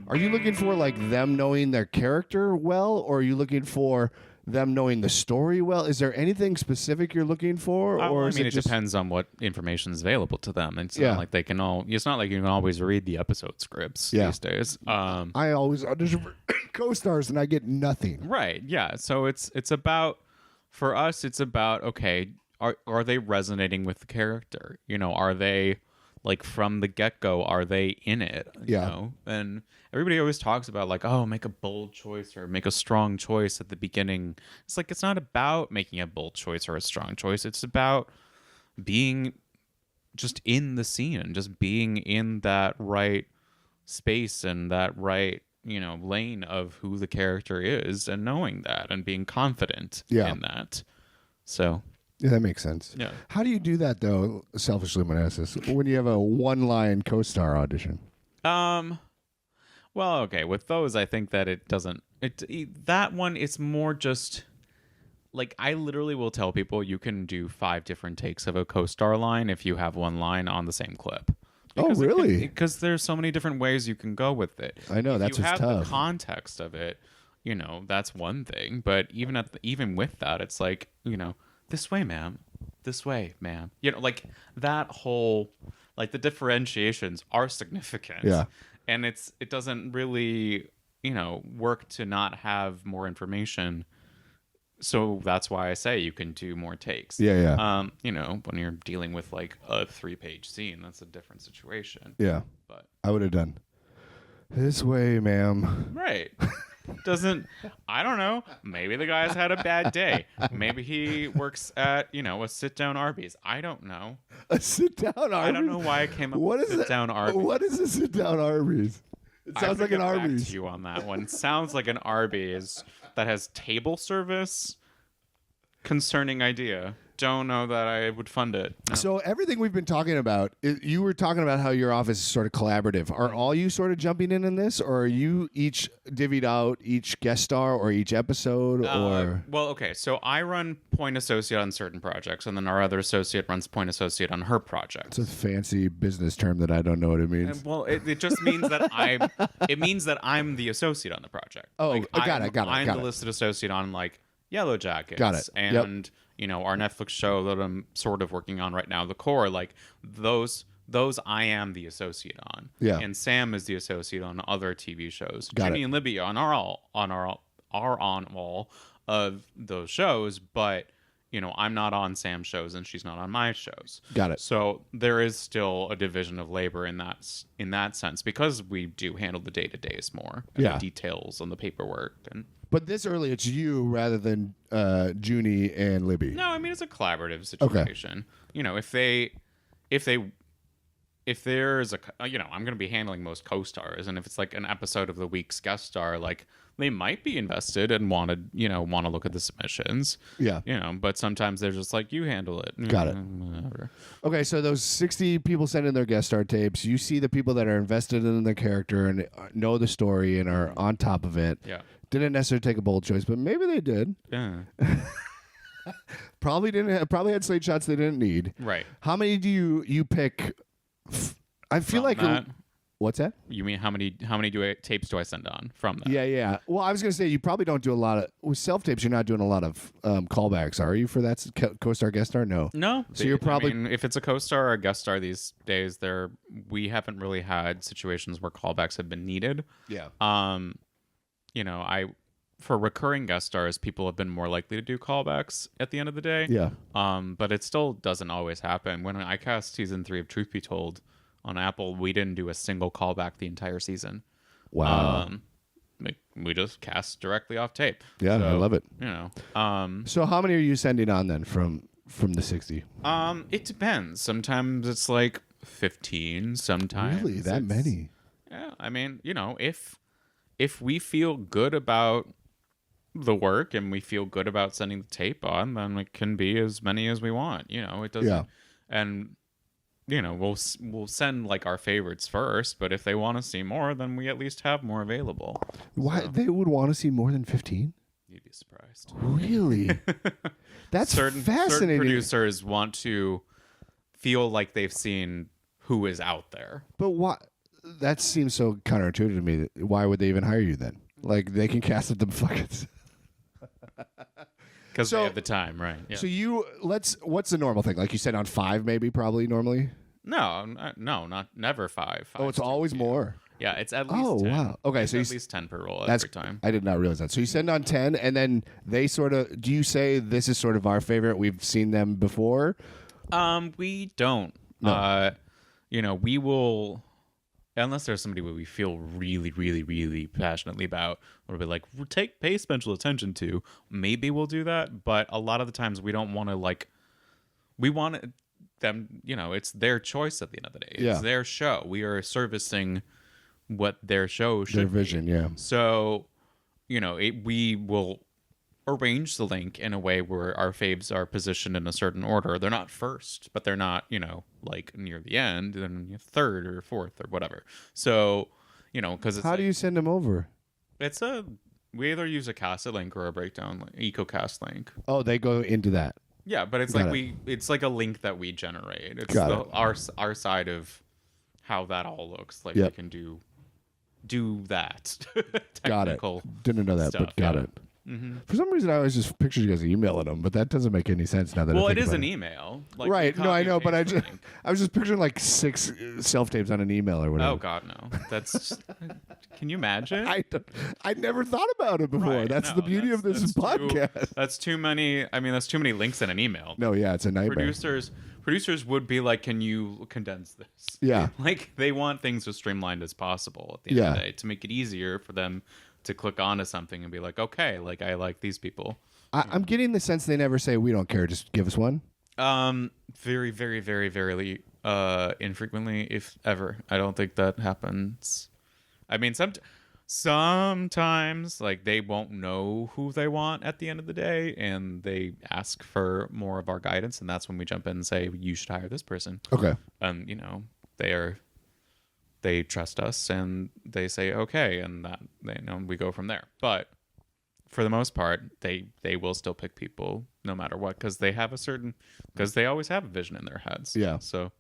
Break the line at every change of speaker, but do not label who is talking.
Are you looking for like them knowing their character well, or are you looking for them knowing the story well? Is there anything specific you're looking for, or
I
is
mean,
it
it depends on what information is available to them. It's not like they can all. It's not like you can always read the episode scripts these days.
I always audition for co-stars and I get nothing.
Right. Yeah. So it's about, for us, it's about, okay, are they resonating with the character? You know, are they like from the get-go, are they in it? You know? And everybody always talks about like, oh, make a bold choice or make a strong choice at the beginning. It's like, it's not about making a bold choice or a strong choice. It's about being just in the scene and just being in that right space and that right, you know, lane of who the character is and knowing that and being confident in that. So
yeah, that makes sense.
Yeah.
How do you do that though? Selfishly, I'm gonna ask this: when you have a one-line co-star audition.
Well, okay. With those, I think that it doesn't. That one, it's more just like, I literally will tell people you can do 5 different takes of a co-star line if you have one line on the same clip. Because
really?
Because there's so many different ways you can go with it.
I know, that's what's tough.
If you have the context of it, you know, that's one thing. But even with that, it's like, you know, this way, ma'am. This way, ma'am. You know, like that whole, like the differentiations are significant.
Yeah.
And it doesn't really, you know, work to not have more information. So that's why I say you can do more takes.
Yeah.
You know, when you're dealing with like a 3-page scene, that's a different situation.
Yeah.
But
I would have done this way, ma'am.
Right. I don't know. Maybe the guy's had a bad day. Maybe he works at, you know, a sit-down Arby's. I don't know.
A sit-down Arby's?
I don't know why I came up with sit-down Arby's.
What is a sit-down Arby's? It sounds like an Arby's.
Back to you on that one. Sounds like an Arby's that has table service. Concerning idea. Don't know that I would fund it. No.
So everything we've been talking about, you were talking about how your office is sort of collaborative. Are all you sort of jumping in this, or are you each divvied out each guest star or each episode? Or
well, okay. So I run point associate on certain projects, and then our other associate runs point associate on her project.
It's a fancy business term that I don't know what it means.
Well, it just means that I'm the associate on the project.
Oh,
like,
got it.
I'm the listed associate on like Yellow Jackets.
Got it.
And you know, our Netflix show that I'm sort of working on right now, The Core, like those I am the associate on.
Yeah.
And Sam is the associate on other TV shows.
Got
Jimmy
it.
and Libby are on all of those shows, but you know, I'm not on Sam's shows and she's not on my shows.
Got it.
So there is still a division of labor in that sense, because we do handle the day-to-days more. And the details and the paperwork.
But this early, it's you rather than Junie and Libby.
No, I mean, it's a collaborative situation. Okay. You know, if there's a, you know, I'm going to be handling most co-stars, and if it's like an episode of the week's guest star, like they might be invested and want to look at the submissions.
Yeah.
You know, but sometimes they're just like, you handle it.
Got it.
Whatever.
Okay, so those 60 people send in their guest star tapes. You see the people that are invested in their character and know the story and are on top of it.
Yeah.
Didn't necessarily take a bold choice, but maybe they did.
Yeah.
Probably had slate shots they didn't need.
Right.
How many do you pick? I feel like
that.
What's that?
You mean how many tapes do I send on from that?
Yeah. Well, I was going to say you probably don't do a lot of with self tapes. You're not doing a lot of callbacks, are you? For that co-star guest star? No.
So you're probably. I mean, if it's a co-star or a guest star these days, we haven't really had situations where callbacks have been needed.
Yeah.
You know, for recurring guest stars, people have been more likely to do callbacks at the end of the day.
Yeah.
But it still doesn't always happen. When I cast season 3 of Truth Be Told on Apple, we didn't do a single callback the entire season.
Wow.
We just cast directly off tape.
Yeah, I love it.
You know.
So how many are you sending on then from the 60?
It depends. Sometimes it's like 15. Sometimes
really that many.
Yeah, I mean, you know, if we feel good about the work and we feel good about sending the tape on, then it can be as many as we want. You know, it doesn't.
Yeah.
And you know, we'll send like our favorites first, but if they want to see more, then we at least have more available.
Why they would want to see more than 15?
You'd be surprised.
Really? That's fascinating.
Certain producers want to feel like they've seen who is out there.
But why? that seems so counterintuitive to me. Why would they even hire you then? Like they can cast at the fucking.
Because they have the time, right? Yeah.
So what's the normal thing? Like you said, on 5 maybe, probably normally.
No, not never 5.
Oh, it's always more.
Yeah, it's at least 10.
Wow. Okay,
it's
so
at least 10 per roll
that's
every time.
I did not realize that. So you send on 10, and then they sort of. Do you say this is sort of our favorite? We've seen them before.
We don't.
No.
We will, unless there's somebody we feel really, really, really passionately about, we'll be like, pay special attention to. Maybe we'll do that, but a lot of the times we don't want to we want them. It's their choice at the end of the day. It's their show. We are servicing what their show should
Their vision,
be.
yeah.
So, we will arrange the link in a way where our faves are positioned in a certain order. They're not first, but they're not, near the end, then third or fourth or whatever. So, because it's
how do you send them over?
We either use a Cast link or a breakdown EcoCast link.
Oh, they go into that.
Yeah, but it's it's like a link that we generate. It's our side of how that all looks. Like we can do that.
Got it. Didn't know that,
stuff,
but got it.
Mm-hmm.
For some reason, I always just pictured you guys emailing them, but that doesn't make any sense now that.
Well,
I
it
think
is
about
an
it.
email,
right? No, I know, but I was just picturing like 6 self tapes on an email or whatever.
Oh God, no! That's can you imagine?
I never thought about it before.
Right,
that's the beauty of this podcast.
That's too many. I mean, that's too many links in an email.
No, yeah, it's a nightmare.
Producers would be like, "Can you condense this?"
Yeah,
like they want things as streamlined as possible at the end of the day to make it easier for them to click onto something and be like, okay, like I like these people.
I'm getting the sense they never say we don't care. Just give us one.
Very, very, very, very infrequently, if ever. I don't think that happens. I mean, sometimes like they won't know who they want at the end of the day, and they ask for more of our guidance, and that's when we jump in and say you should hire this person.
Okay.
And they trust us and they say okay, and that we go from there. But for the most part, they will still pick people no matter what, because they always have a vision in their heads.
Yeah.
So